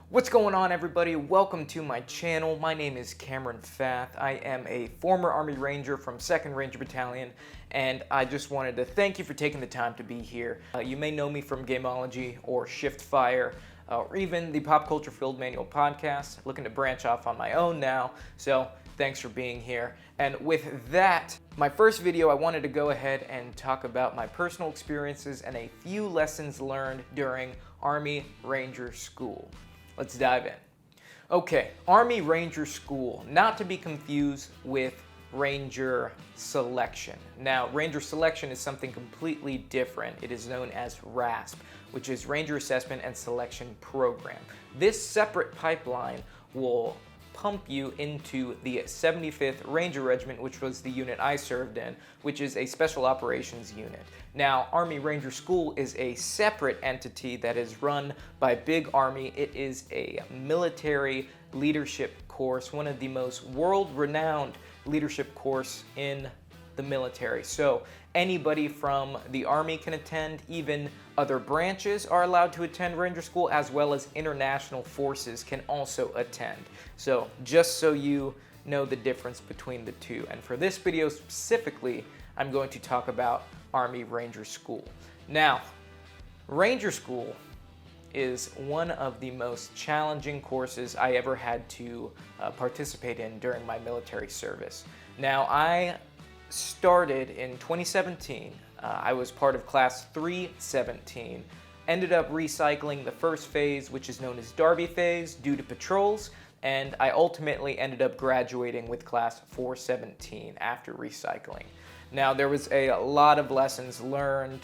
What's going on, everybody? Welcome to my channel. My name is Cameron Fath. I am a former Army Ranger from 2nd Ranger Battalion, and I just wanted to thank you for taking the time to be here. You may know me from Gameology or Shift Fire, or even the Pop Culture Field Manual podcast. Looking to branch off on my own now, so thanks for being here. And with that, my first video, I wanted to go ahead and talk about my personal experiences and a few lessons learned during Army Ranger School. Let's dive in. Okay, Army Ranger School, not to be confused with Ranger Selection. Now, Ranger Selection is something completely different. It is known as RASP, which is Ranger Assessment and Selection Program. This separate pipeline will pump you into the 75th Ranger Regiment, which was the unit I served in, which is a special operations unit. Now, Army Ranger School is a separate entity that is run by Big Army. It is a military leadership course, one of the most world-renowned leadership course in the military. So anybody from the Army can attend, even other branches are allowed to attend Ranger School, as well as international forces can also attend. So just so you know the difference between the two. And for this video specifically, I'm going to talk about Army Ranger School. Now, Ranger School is one of the most challenging courses I ever had to participate in during my military service. Now, I started in 2017. I was part of class 317. Ended up recycling the first phase, which is known as Darby phase, due to patrols, and I ultimately ended up graduating with class 417 after recycling. Now, there was a lot of lessons learned,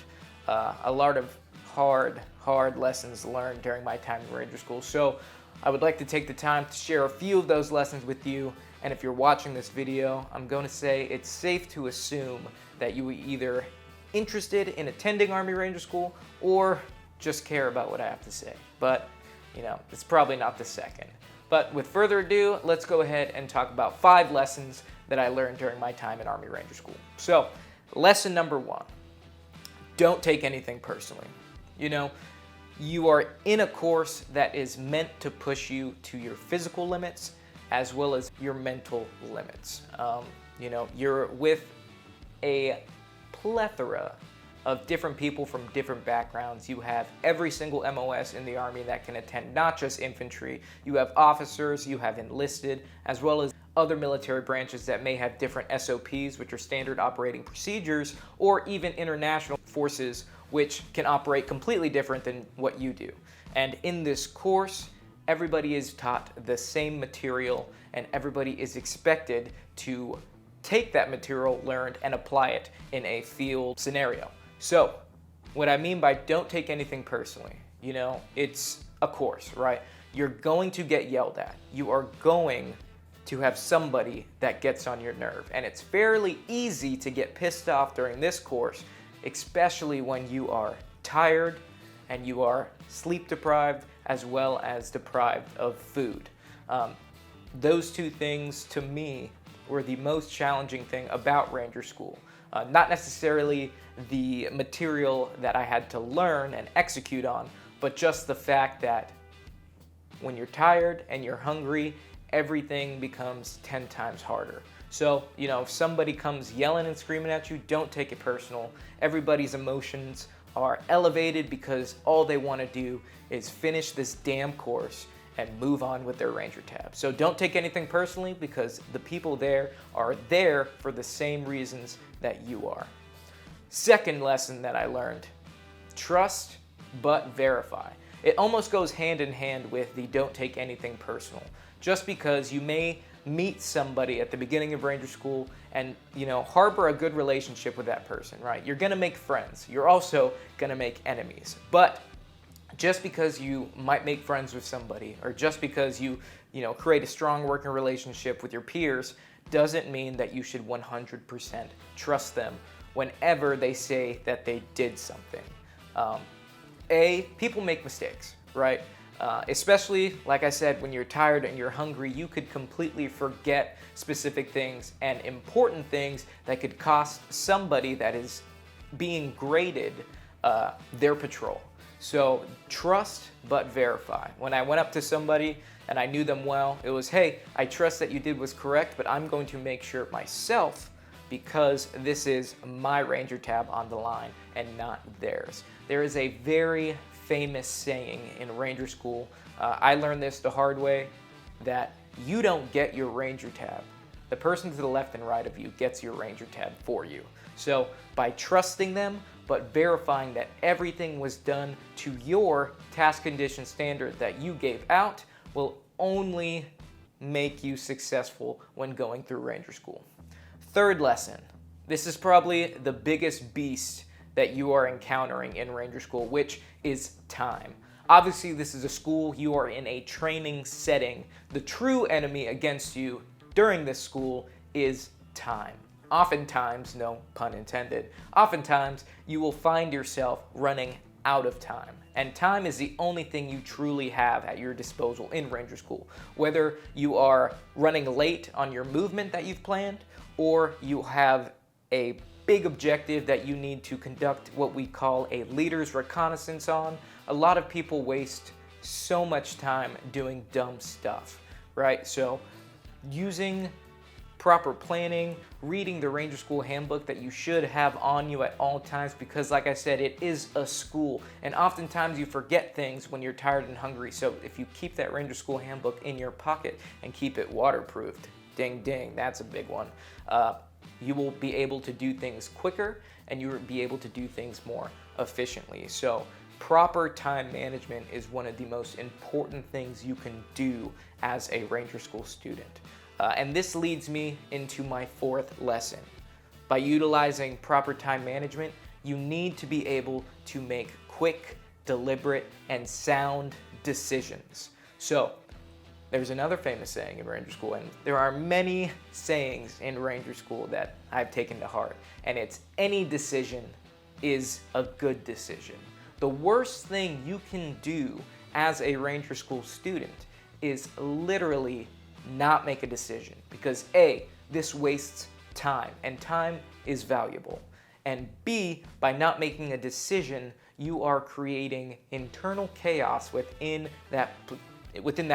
a lot of hard lessons learned during my time in Ranger School. So I would like to take the time to share a few of those lessons with you. And if you're watching this video, I'm going to say it's safe to assume that you were either interested in attending Army Ranger School or just care about what I have to say. But, it's probably not the second. But with further ado, let's go ahead and talk about 5 lessons that I learned during my time in Army Ranger School. So, lesson number 1, don't take anything personally. You are in a course that is meant to push you to your physical limits as well as your mental limits. You're with a plethora of different people from different backgrounds. You have every single MOS in the Army that can attend, not just infantry. You have officers, you have enlisted, as well as other military branches that may have different SOPs, which are standard operating procedures, or even international forces, which can operate completely different than what you do. And in this course, everybody is taught the same material, and everybody is expected to take that material learned and apply it in a field scenario. So, what I mean by don't take anything personally, it's a course, right? You're going to get yelled at. You are going to have somebody that gets on your nerve. And it's fairly easy to get pissed off during this course, especially when you are tired and you are sleep deprived as well as deprived of food. Those two things, to me, were the most challenging thing about Ranger School. Not necessarily the material that I had to learn and execute on, but just the fact that when you're tired and you're hungry, everything becomes 10 times harder. So, if somebody comes yelling and screaming at you, don't take it personal. Everybody's emotions are elevated because all they want to do is finish this damn course and move on with their Ranger tab. So don't take anything personally, because the people there are there for the same reasons that you are. Second lesson that I learned, trust but verify. It almost goes hand in hand with the don't take anything personal. Just because you may meet somebody at the beginning of Ranger School and, harbor a good relationship with that person, right? You're gonna make friends. You're also gonna make enemies. But just because you might make friends with somebody, or just because you create a strong working relationship with your peers, doesn't mean that you should 100% trust them whenever they say that they did something. People make mistakes, right? Especially, like I said, when you're tired and you're hungry, you could completely forget specific things and important things that could cost somebody that is being graded their patrol. So trust but verify. When I went up to somebody and I knew them well, it was, hey, I trust that you did was correct, but I'm going to make sure myself because this is my Ranger tab on the line and not theirs. There is a very famous saying in Ranger School, I learned this the hard way, that you don't get your Ranger tab. The person to the left and right of you gets your Ranger tab for you. So by trusting them, but verifying that everything was done to your task condition standard that you gave out will only make you successful when going through Ranger School. Third lesson. This is probably the biggest beast that you are encountering in Ranger School, which is time. Obviously, this is a school, you are in a training setting. The true enemy against you during this school is time. Oftentimes, no pun intended, oftentimes you will find yourself running out of time. And time is the only thing you truly have at your disposal in Ranger School. Whether you are running late on your movement that you've planned, or you have a big objective that you need to conduct what we call a leader's reconnaissance on. A lot of people waste so much time doing dumb stuff, right? So using proper planning, reading the Ranger School handbook that you should have on you at all times, because like I said, it is a school and oftentimes you forget things when you're tired and hungry. So if you keep that Ranger School handbook in your pocket and keep it waterproofed, ding ding, that's a big one, you will be able to do things quicker and you will be able to do things more efficiently. So proper time management is one of the most important things you can do as a Ranger School student. And this leads me into my fourth lesson. By utilizing proper time management, you need to be able to make quick, deliberate, and sound decisions. So there's another famous saying in Ranger School, and there are many sayings in Ranger School that I've taken to heart, and it's any decision is a good decision. The worst thing you can do as a Ranger School student is literally not make a decision, because A, this wastes time, and time is valuable, and B, by not making a decision, you are creating internal chaos within that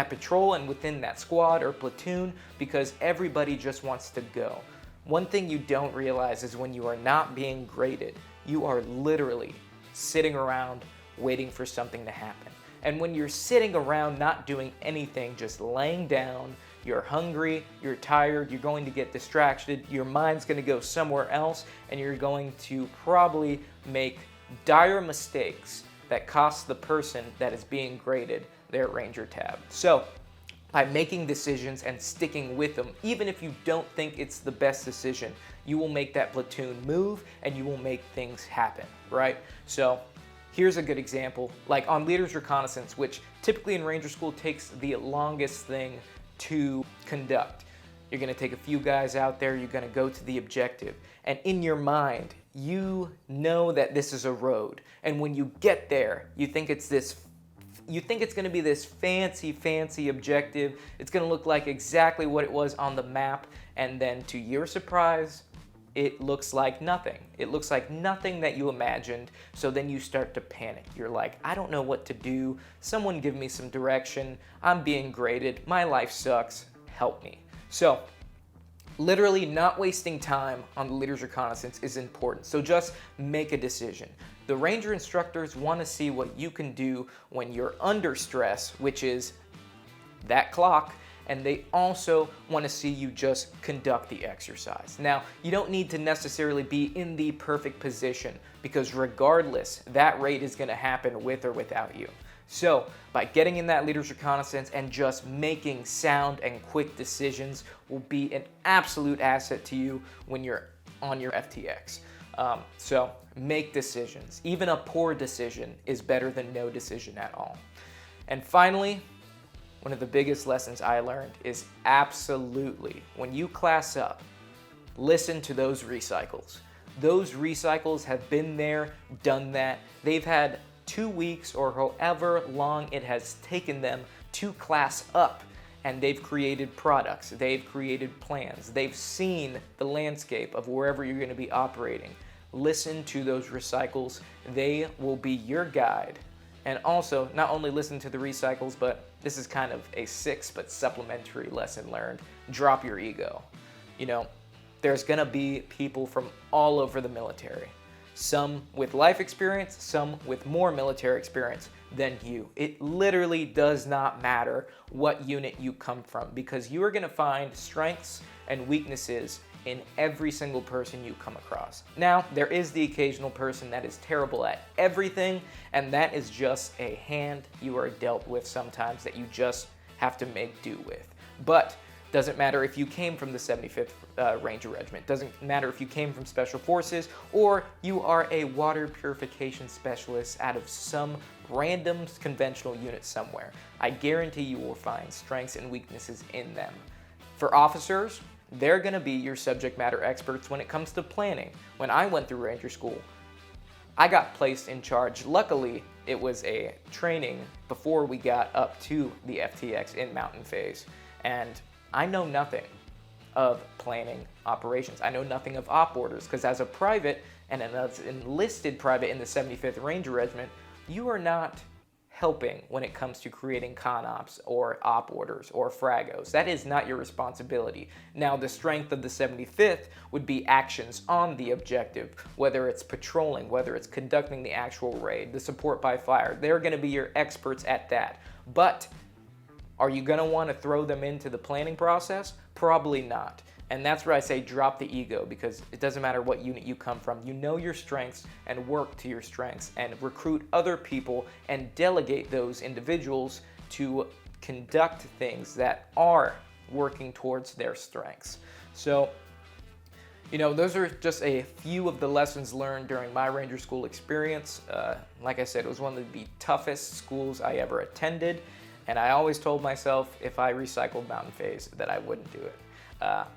patrol and within that squad or platoon, because everybody just wants to go. One thing you don't realize is when you are not being graded, you are literally sitting around waiting for something to happen. And when you're sitting around not doing anything, just laying down, you're hungry, you're tired, you're going to get distracted, your mind's going to go somewhere else, and you're going to probably make dire mistakes that cost the person that is being graded their Ranger tab. So by making decisions and sticking with them, even if you don't think it's the best decision, you will make that platoon move and you will make things happen, right? So here's a good example, like on Leader's Reconnaissance, which typically in Ranger School takes the longest thing to conduct. You're gonna take a few guys out there, you're gonna go to the objective, and in your mind, you know that this is a road, and when you get there, you think it's gonna be this fancy objective. It's gonna look like exactly what it was on the map, and then to your surprise, it looks like nothing. It looks like nothing that you imagined, so then you start to panic. You're like, I don't know what to do. Someone give me some direction. I'm being graded. My life sucks. Help me. So literally not wasting time on the Leader's Reconnaissance is important. So just make a decision. The Ranger instructors want to see what you can do when you're under stress, which is that clock, and they also want to see you just conduct the exercise. Now, you don't need to necessarily be in the perfect position, because regardless, that raid is going to happen with or without you. So by getting in that Leader's Reconnaissance and just making sound and quick decisions will be an absolute asset to you when you're on your FTX. So make decisions. Even a poor decision is better than no decision at all. And finally, one of the biggest lessons I learned is absolutely, when you class up, listen to those recycles. Those recycles have been there, done that. They've had 2 weeks or however long it has taken them to class up, and they've created products, they've created plans, they've seen the landscape of wherever you're going to be operating. Listen to those recycles. They will be your guide And also, not only listen to the recycles, but this is kind of a 6th but supplementary lesson learned. Drop your ego. You know, there's gonna be people from all over the military. Some with life experience, some with more military experience than you. It literally does not matter what unit you come from, because you are gonna find strengths and weaknesses in every single person you come across. Now, there is the occasional person that is terrible at everything, and that is just a hand you are dealt with sometimes that you just have to make do with. But doesn't matter if you came from the 75th Ranger Regiment, doesn't matter if you came from Special Forces, or you are a water purification specialist out of some random conventional unit somewhere. I guarantee you will find strengths and weaknesses in them. For officers, they're gonna be your subject matter experts when it comes to planning. When I went through Ranger School, I got placed in charge. Luckily, it was a training before we got up to the FTX in Mountain Phase. And I know nothing of planning operations. I know nothing of op orders, because as a private and an enlisted private in the 75th Ranger Regiment, you are not helping when it comes to creating con ops or op orders or fragos. That is not your responsibility. Now, the strength of the 75th would be actions on the objective, whether it's patrolling, whether it's conducting the actual raid, the support by fire. They're gonna be your experts at that. But are you gonna wanna throw them into the planning process? Probably not. And that's where I say drop the ego, because it doesn't matter what unit you come from. You know your strengths and work to your strengths, and recruit other people and delegate those individuals to conduct things that are working towards their strengths. So, you know, those are just a few of the lessons learned during my Ranger School experience. Like I said, it was one of the toughest schools I ever attended, and I always told myself if I recycled Mountain Phase that I wouldn't do it.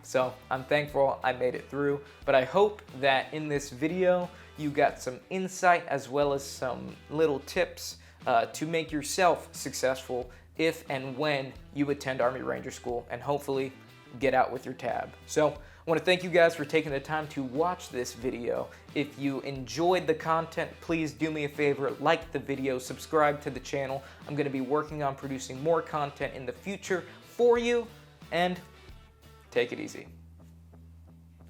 So I'm thankful I made it through, but I hope that in this video you got some insight as well as some little tips to make yourself successful if and when you attend Army Ranger School, and hopefully get out with your tab. So I want to thank you guys for taking the time to watch this video. If you enjoyed the content, please do me a favor, like the video, subscribe to the channel. I'm going to be working on producing more content in the future for you, and take it easy.